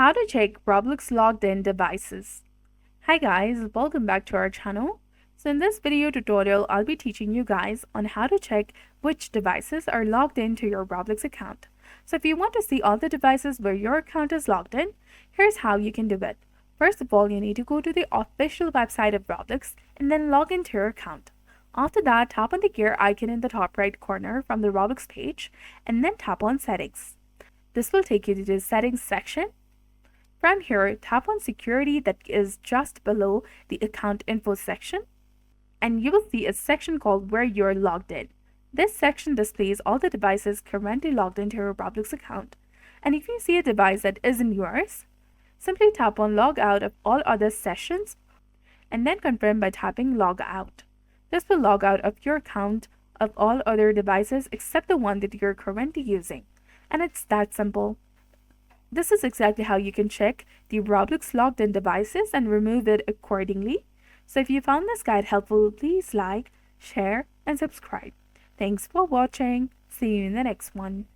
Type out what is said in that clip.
How to check Roblox logged in devices. Hi guys, welcome back to our channel. So in this video tutorial, I'll be teaching you guys on how to check which devices are logged into your Roblox account. So if you want to see all the devices where your account is logged in, here's how you can do it. First of all, you need to go to the official website of Roblox and then log into your account. After that, tap on the gear icon in the top right corner from the Roblox page and then tap on Settings. This will take you to the Settings section. From here, tap on Security that is just below the Account Info section, and you will see a section called Where You're Logged In. This section displays all the devices currently logged into your Roblox account, and if you see a device that isn't yours, simply tap on Log Out of all other sessions and then confirm by tapping Log Out. This will log out of your account of all other devices except the one that you're currently using, and it's that simple. This is exactly how you can check the Roblox logged in devices and remove it accordingly. So if you found this guide helpful, please like, share, and subscribe. Thanks for watching. See you in the next one.